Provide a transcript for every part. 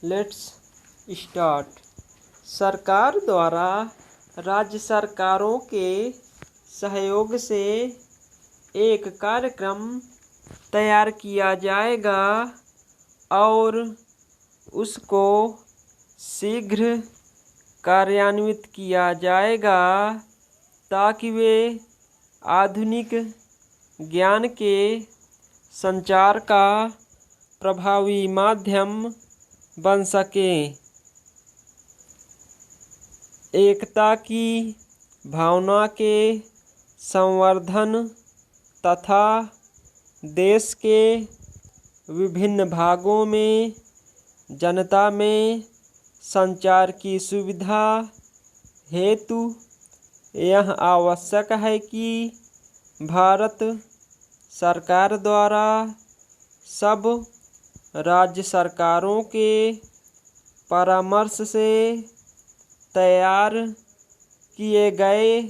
Let's start. सरकार द्वारा राज्य सरकारों के सहयोग से एक कार्यक्रम तैयार किया जाएगा और उसको शीघ्र कार्यान्वित किया जाएगा ताकि वे आधुनिक ज्ञान के संचार का प्रभावी माध्यम बन सकें। एकता की भावना के संवर्धन तथा देश के विभिन्न भागों में जनता में संचार की सुविधा हेतु यह आवश्यक है कि भारत सरकार द्वारा सब राज्य सरकारों के परामर्श से तैयार किए गए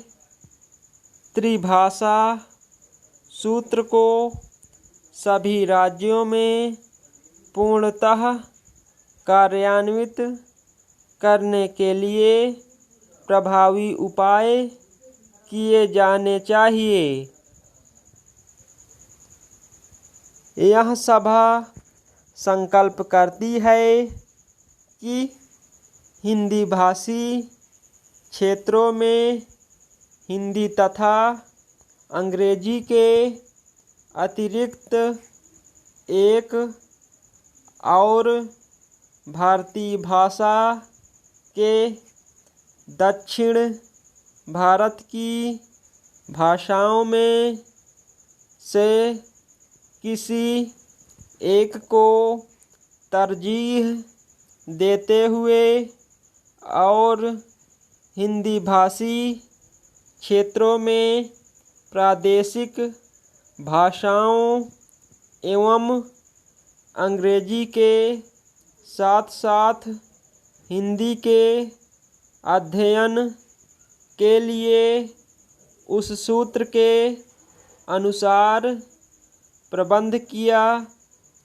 त्रिभाषा सूत्र को सभी राज्यों में पूर्णतः कार्यान्वित करने के लिए प्रभावी उपाय किए जाने चाहिए। यह सभा संकल्प करती है कि हिंदी भाषी क्षेत्रों में हिंदी तथा अंग्रेजी के अतिरिक्त एक और भारतीय भाषा के दक्षिण भारत की भाषाओं में से किसी एक को तरजीह देते हुए और हिंदी भाषी क्षेत्रों में प्रादेशिक भाषाओं एवं अंग्रेजी के साथ साथ हिंदी के अध्ययन के लिए उस सूत्र के अनुसार प्रबंध किया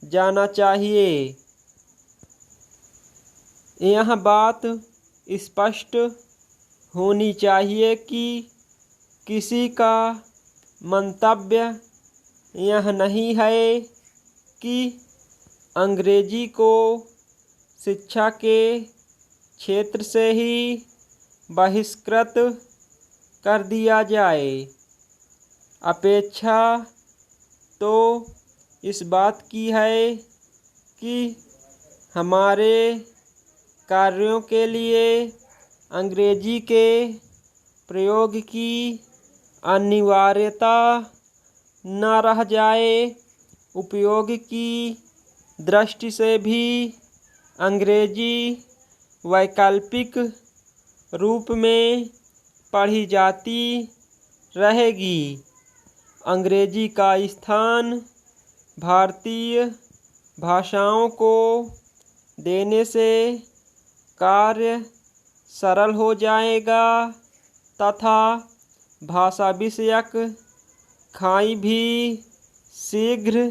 जाना चाहिए। यह बात स्पष्ट होनी चाहिए कि किसी का मंतव्य यह नहीं है कि अंग्रेजी को शिक्षा के क्षेत्र से ही बहिष्कृत कर दिया जाए। अपेक्षा तो इस बात की है कि हमारे कार्यों के लिए अंग्रेजी के प्रयोग की अनिवार्यता न रह जाए। उपयोग की दृष्टि से भी अंग्रेजी वैकल्पिक रूप में पढ़ी जाती रहेगी। अंग्रेजी का स्थान भारतीय भाषाओं को देने से कार्य सरल हो जाएगा तथा भाषा विषयक खाई भी शीघ्र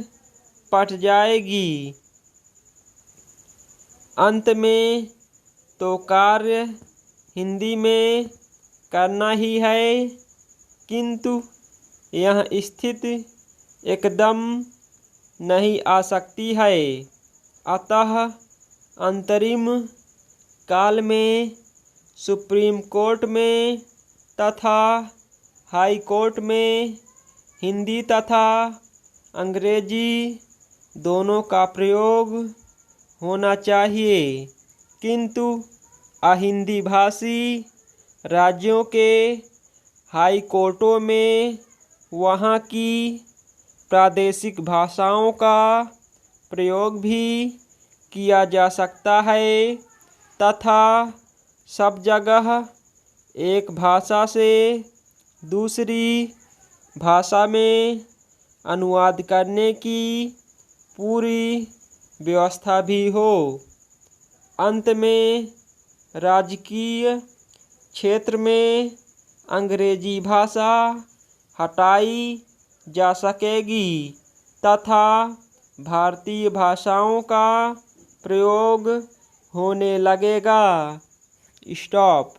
पट जाएगी। अंत में तो कार्य हिंदी में करना ही है, किंतु यह स्थिति एकदम नहीं आ सकती है। अतः अंतरिम काल में सुप्रीम कोर्ट में तथा हाई कोर्ट में हिंदी तथा अंग्रेजी दोनों का प्रयोग होना चाहिए, किंतु अहिंदी भाषी राज्यों के हाई कोर्टों में वहाँ की प्रादेशिक भाषाओं का प्रयोग भी किया जा सकता है तथा सब जगह एक भाषा से दूसरी भाषा में अनुवाद करने की पूरी व्यवस्था भी हो। अंत में राजकीय क्षेत्र में अंग्रेजी भाषा हटाई जा सकेगी तथा भारतीय भाषाओं का प्रयोग होने लगेगा। स्टॉप।